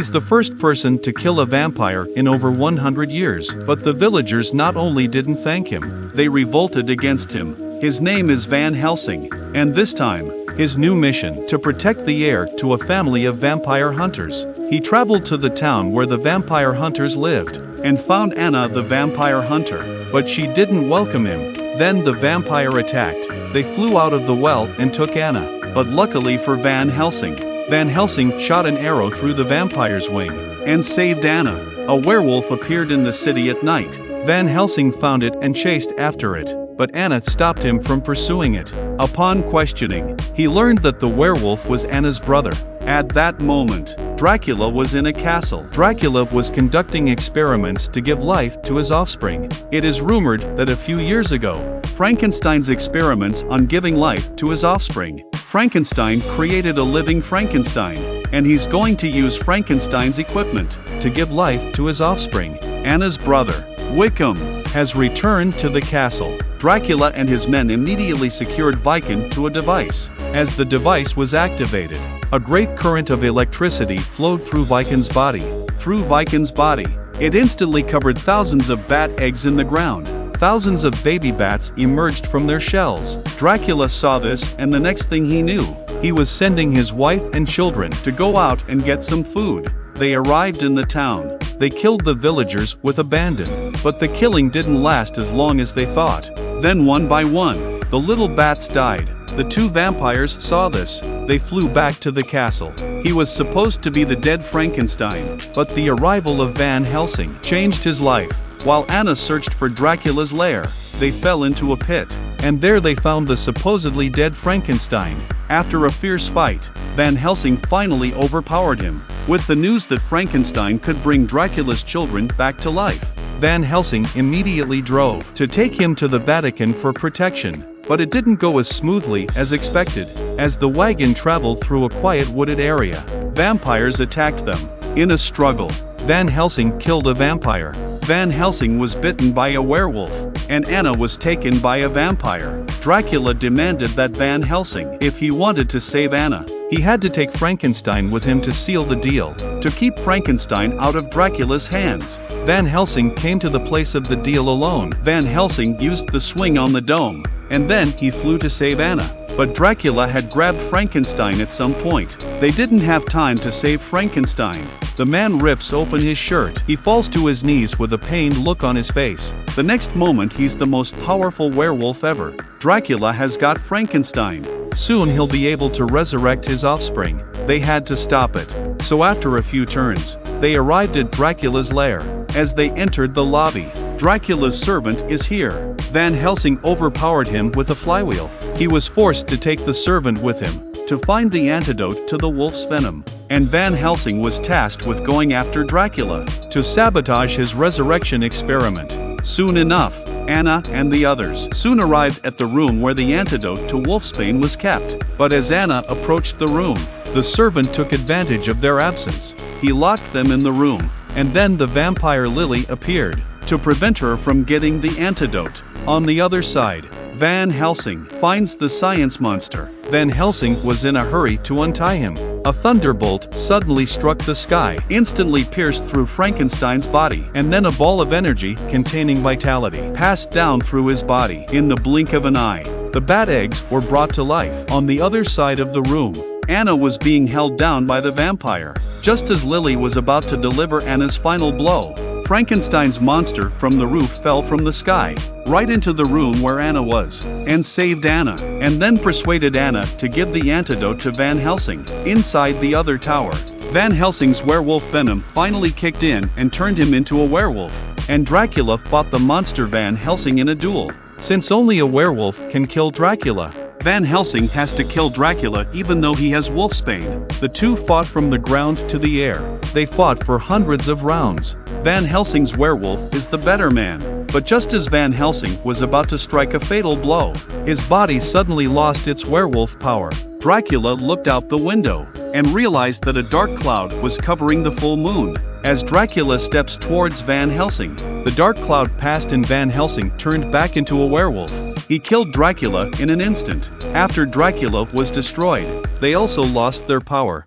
He's the first person to kill a vampire in over 100 years. But the villagers not only didn't thank him, they revolted against him. His name is Van Helsing, and this time, his new mission to protect the heir to a family of vampire hunters. He traveled to the town where the vampire hunters lived, and found Anna the vampire hunter, but she didn't welcome him. Then the vampire attacked. They flew out of the well and took Anna, but luckily for Van Helsing shot an arrow through the vampire's wing and saved Anna. A werewolf appeared in the city at night. Van Helsing found it and chased after it, but Anna stopped him from pursuing it. Upon questioning, he learned that the werewolf was Anna's brother. At that moment, Dracula was in a castle. Dracula was conducting experiments to give life to his offspring. It is rumored that a few years ago, Frankenstein's experiments on giving life to his offspring. Frankenstein created a living Frankenstein, and he's going to use Frankenstein's equipment to give life to his offspring. Anna's brother, Wickham, has returned to the castle. Dracula and his men immediately secured Viken to a device. As the device was activated, a great current of electricity flowed through Viken's body. It instantly covered thousands of bat eggs in the ground. Thousands of baby bats emerged from their shells. Dracula saw this, and the next thing he knew, he was sending his wife and children to go out and get some food. They arrived in the town. They killed the villagers with abandon. But the killing didn't last as long as they thought. Then one by one, the little bats died. The two vampires saw this. They flew back to the castle. He was supposed to be the dead Frankenstein, but the arrival of Van Helsing changed his life. While Anna searched for Dracula's lair, they fell into a pit, and there they found the supposedly dead Frankenstein. After a fierce fight, Van Helsing finally overpowered him. With the news that Frankenstein could bring Dracula's children back to life, Van Helsing immediately drove to take him to the Vatican for protection. But it didn't go as smoothly as expected. As the wagon traveled through a quiet wooded area, vampires attacked them. In a struggle, Van Helsing killed a vampire. Van Helsing was bitten by a werewolf, and Anna was taken by a vampire. Dracula demanded that Van Helsing, if he wanted to save Anna, he had to take Frankenstein with him to seal the deal, to keep Frankenstein out of Dracula's hands. Van Helsing came to the place of the deal alone. Van Helsing used the swing on the dome, and then he flew to save Anna. But Dracula had grabbed Frankenstein at some point. They didn't have time to save Frankenstein. The man rips open his shirt. He falls to his knees with a pained look on his face. The next moment he's the most powerful werewolf ever. Dracula has got Frankenstein. Soon he'll be able to resurrect his offspring. They had to stop it. So after a few turns, they arrived at Dracula's lair. As they entered the lobby, Dracula's servant is here. Van Helsing overpowered him with a flywheel. He was forced to take the servant with him to find the antidote to the wolf's venom. And Van Helsing was tasked with going after Dracula to sabotage his resurrection experiment. Soon enough, Anna and the others soon arrived at the room where the antidote to wolfsbane was kept. But as Anna approached the room, the servant took advantage of their absence. He locked them in the room, and then the vampire Lily appeared to prevent her from getting the antidote. On the other side, Van Helsing finds the science monster. Van Helsing was in a hurry to untie him. A thunderbolt suddenly struck the sky, instantly pierced through Frankenstein's body, and then a ball of energy containing vitality passed down through his body. In the blink of an eye, the bat eggs were brought to life. On the other side of the room, Anna was being held down by the vampire. Just as Lily was about to deliver Anna's final blow, Frankenstein's monster from the roof fell from the sky, right into the room where Anna was, and saved Anna, and then persuaded Anna to give the antidote to Van Helsing. Inside the other tower, Van Helsing's werewolf venom finally kicked in and turned him into a werewolf, and Dracula fought the monster Van Helsing in a duel. Since only a werewolf can kill Dracula, Van Helsing has to kill Dracula even though he has wolfsbane. The two fought from the ground to the air. They fought for hundreds of rounds. Van Helsing's werewolf is the better man. But just as Van Helsing was about to strike a fatal blow, his body suddenly lost its werewolf power. Dracula looked out the window and realized that a dark cloud was covering the full moon. As Dracula steps towards Van Helsing, the dark cloud passed and Van Helsing turned back into a werewolf. He killed Dracula in an instant. After Dracula was destroyed, they also lost their power.